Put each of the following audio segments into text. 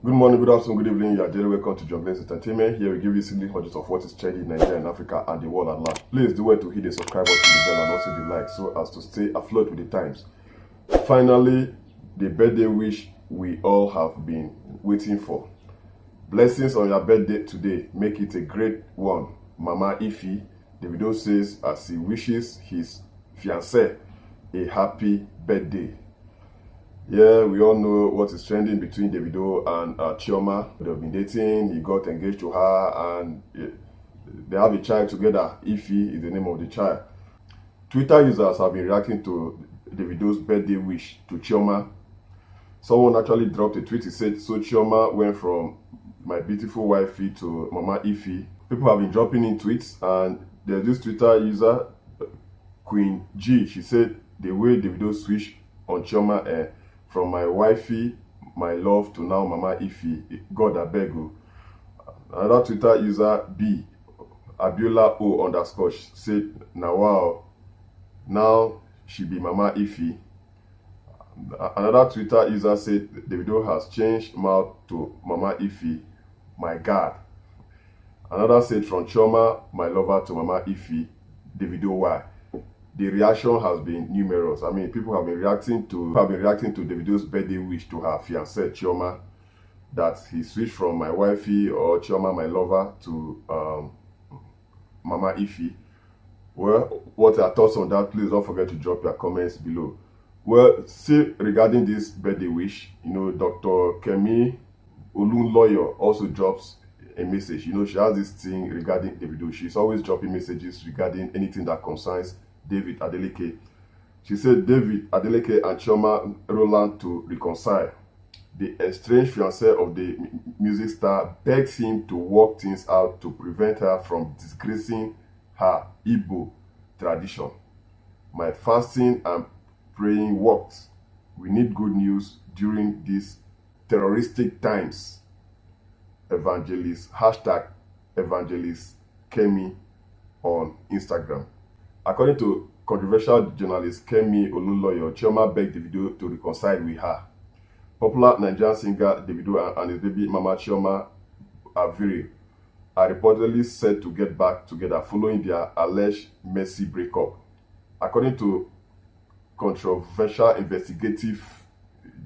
Good morning, good afternoon, good evening. You are very welcome to John Blaze Entertainment. Here we give you simply hundreds of what is trending in Nigeria and Africa and the world at large. Please do well to hit the subscribe button, the bell, and also the like so as to stay afloat with the times. Finally, the birthday wish we all have been waiting for. Blessings on your birthday today. Make it a great one. Mama Ify, Davido says as he wishes his fiancée a happy birthday. Yeah, we all know what is trending between Davido and Chioma. They've been dating, he got engaged to her, and they have a child together. Ify is the name of the child. Twitter users have been reacting to Davido's birthday wish to Chioma. Someone actually dropped a tweet. He said, so Chioma went from my beautiful wifey to Mama Ify. People have been dropping in tweets, and there's this Twitter user, Queen G. She said, the way Davido switched on Chioma, from my wifey, my love, to now Mama Ify, God abeg o. Another Twitter user, B, Abiola O underscore, said, now wow, now she be Mama Ify. Another Twitter user said, Davido has changed mouth to Mama Ify, my God. Another said, from Chioma, my lover, to Mama Ify, Davido why. The reaction has been numerous. I mean, people have been reacting to Davido's birthday wish to her fiancée Chioma, that he switched from my wifey or Chioma, my lover, to Mama Ify. Well, what are your thoughts on that? Please don't forget to drop your comments below. Well, see, regarding this birthday wish, Dr. Kemi Olunloyo also drops a message. She has this thing regarding Davido. She's always dropping messages regarding anything that concerns David Adeleke. She said David Adeleke and Chioma Roland to reconcile. The estranged fiancé of the music star begs him to work things out to prevent her from disgracing her Igbo tradition. My fasting and praying worked. We need good news during these terroristic times. Evangelist Kemi on Instagram. According to controversial journalist Kemi Olunloyo, Chioma begged Davido to reconcile with her. Popular Nigerian singer Davido and his baby mama Chioma Aviri are reportedly set to get back together following their alleged messy breakup. According to controversial investigative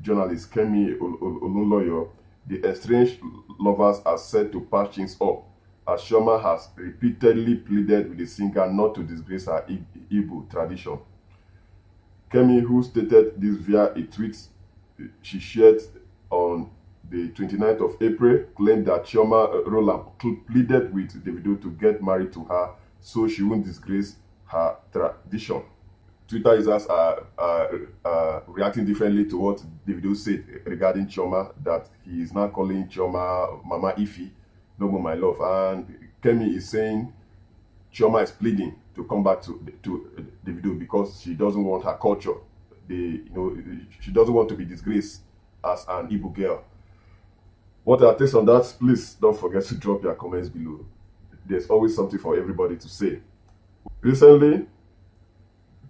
journalist Kemi Olunloyo, the estranged lovers are set to patch things up, as Chioma has repeatedly pleaded with the singer not to disgrace her Igbo tradition. Kemi, who stated this via a tweet she shared on the 29th of April, claimed that Chioma Roland pleaded with Davido to get married to her so she won't disgrace her tradition. Twitter users are reacting differently to what Davido said regarding Chioma, that he is now calling Chioma Mama Ify, no more my love. And Kemi is saying Chioma is pleading to come back to Davido because she doesn't want her culture. She doesn't want to be disgraced as an Igbo girl. What are your takes on that? Please don't forget to drop your comments below. There's always something for everybody to say. Recently,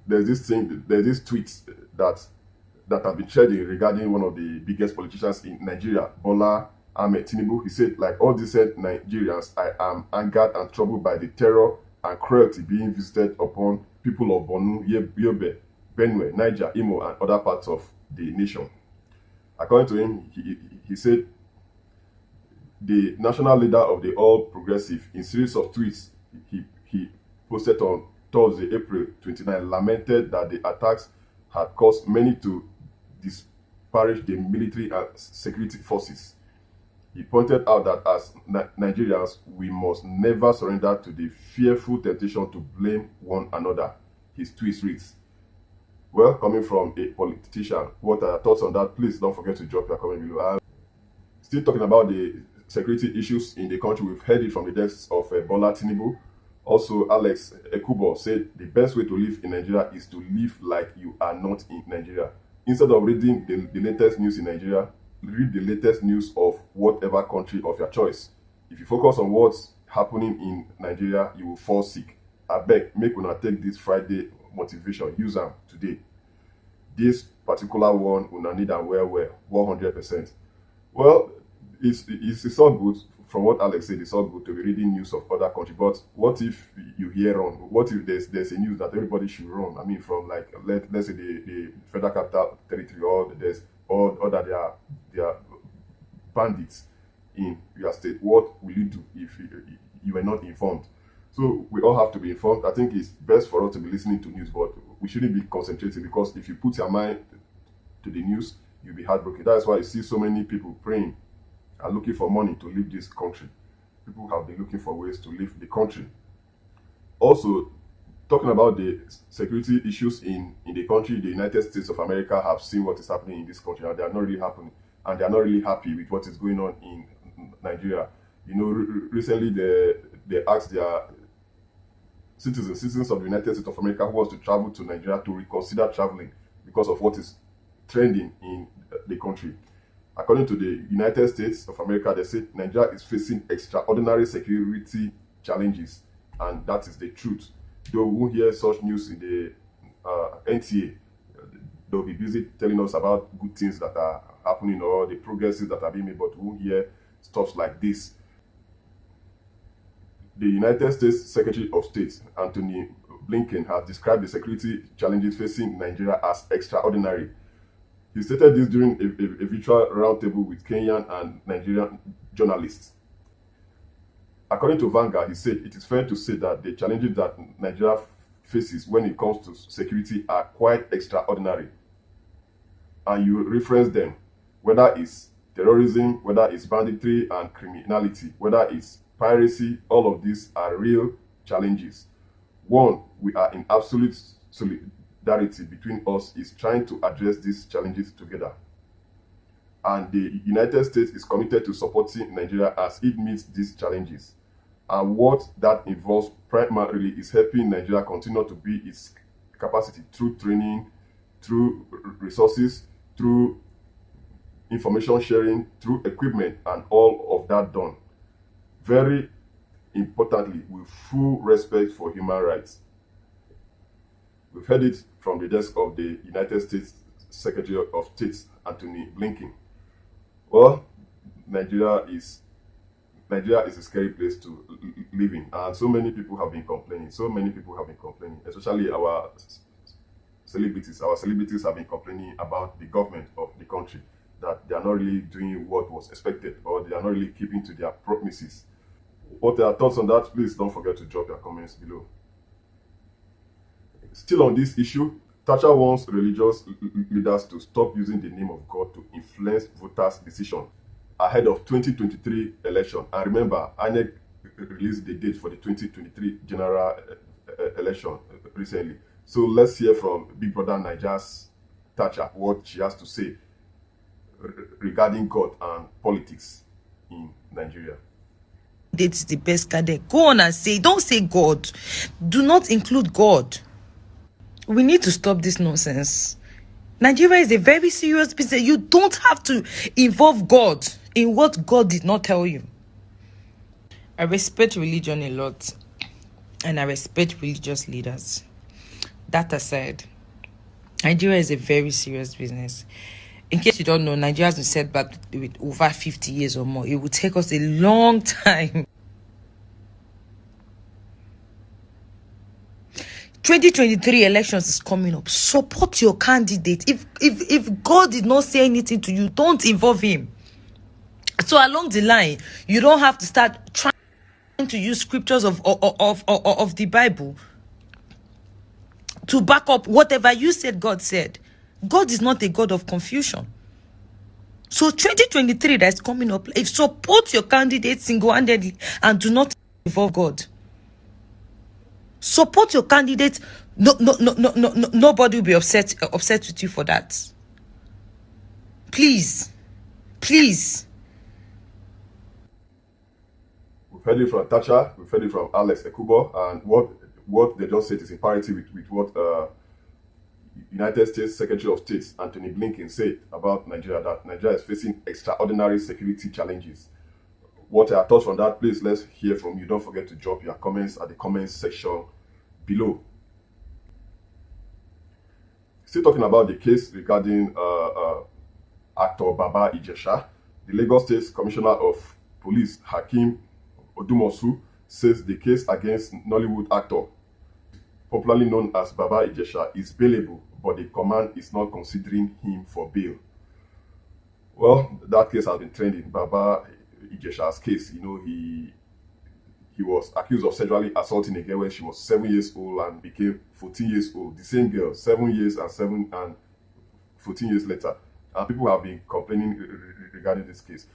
there's this tweet that have been trending regarding one of the biggest politicians in Nigeria, Bola Ahmed Tinubu. He said, like all decent Nigerians, I am angered and troubled by the terror and cruelty being visited upon people of Borno, Yobe, Benue, Niger, Imo, and other parts of the nation. According to him, he said, the national leader of the All Progressive, in series of tweets he posted on Thursday, April 29, lamented that the attacks had caused many to disparage the military and security forces. He pointed out that as Nigerians, we must never surrender to the fearful temptation to blame one another. His tweet reads, well, coming from a politician, what are your thoughts on that? Please don't forget to drop your comment below. Still talking about the security issues in the country, we've heard it from the desks of Bola Tinubu. Also, Alex Ekubo said the best way to live in Nigeria is to live like you are not in Nigeria. Instead of reading the latest news in Nigeria, read the latest news of whatever country of your choice. If you focus on what's happening in Nigeria, you will fall sick. I beg, make una take this Friday motivation, use them today. This particular one, una need am well, 100%. Well, It's all good. From what Alex said, it's all good to be reading news of other countries. But what if you hear wrong? What if there's a news that everybody should run? I mean, from like let's say the Federal Capital Territory, or there's or that they are bandits in your state. What will you do if you were not informed? So we all have to be informed. I think it's best for us to be listening to news, but we shouldn't be concentrating, because if you put your mind to the news, you'll be heartbroken. That's why you see so many people praying and looking for money to leave this country. People have been looking for ways to leave the country. Also, talking about the security issues in the country, the United States of America have seen what is happening in this country, and they are not really happening, and they are not really happy with what is going on in Nigeria. You know, recently they asked their citizens of the United States of America who wants to travel to Nigeria to reconsider traveling because of what is trending in the country. According to the United States of America, they say Nigeria is facing extraordinary security challenges, and that is the truth. Though we won't hear such news in the NTA, they'll be busy telling us about good things that are happening or the progresses that are being made, but we won't hear stuff like this. The United States Secretary of State, Anthony Blinken, has described the security challenges facing Nigeria as extraordinary. He stated this during a virtual roundtable with Kenyan and Nigerian journalists. According to Vanguard, he said it is fair to say that the challenges that Nigeria faces when it comes to security are quite extraordinary. And you reference them, whether it's terrorism, whether it's banditry and criminality, whether it's piracy. All of these are real challenges. One, we are in absolute solidarity between us is trying to address these challenges together. And the United States is committed to supporting Nigeria as it meets these challenges. And what that involves primarily is helping Nigeria continue to build its capacity through training, through resources, through information sharing, through equipment, and all of that done. Very importantly, with full respect for human rights. We've heard it from the desk of the United States Secretary of State, Anthony Blinken. Well, Nigeria is a scary place to live in, and so many people have been complaining. Especially our celebrities. Our celebrities have been complaining about the government of the country, that they are not really doing what was expected, or they are not really keeping to their promises. What are your thoughts on that? Please don't forget to drop your comments below. Still on this issue, Thatcher wants religious leaders to stop using the name of God to influence voters' decision ahead of 2023 election. And remember, INEC released the date for the 2023 general election recently. So let's hear from Big Brother Naija's Thatcher what she has to say regarding God and politics in Nigeria. It's the best candidate. Go on and say, don't say God. Do not include God. We need to stop this nonsense. Nigeria is a very serious business. You don't have to involve God in what God did not tell you. I respect religion a lot, and I respect religious leaders. That aside, Nigeria is a very serious business. In case you don't know, Nigeria has been set back with over 50 years or more. It will take us a long time. 2023 elections is coming up. Support your candidate. If God did not say anything to you, don't involve him. So along the line, you don't have to start trying to use scriptures of the Bible to back up whatever you said God said. God is not a God of confusion. So 2023 that's coming up, if support your candidate single-handedly and do not involve God. Support your candidate. Nobody will be upset with you for that. Please. We've heard it from Thatcher, we've heard it from Alex Ekubo, and what they just said is in parity with what United States Secretary of State Anthony Blinken said about Nigeria, that Nigeria is facing extraordinary security challenges. What are your thoughts on that? Please, let's hear from you. Don't forget to drop your comments at the comments section below. Still talking about the case regarding actor Baba Ijesha. The Lagos State Commissioner of Police, Hakeem Odumosu, says the case against Nollywood actor, popularly known as Baba Ijesha, is bailable, but the command is not considering him for bail. Well, that case has been trending. Baba Ijesha's case, he was accused of sexually assaulting a girl when she was 7 years old and became 14 years old. The same girl, 7 years and 14 years later. And people have been complaining regarding this case.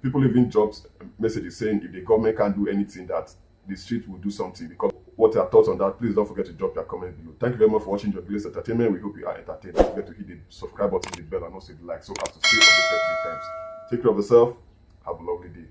People even dropped messages saying if the government can't do anything, that the street will do something. Because what are your thoughts on that? Please don't forget to drop your comment below. Thank you very much for watching Jogiless Entertainment. We hope you are entertained. Don't forget to hit the subscribe button, the bell, and also the like, so as to stay updated 3 times. Take care of yourself. Have a lovely day.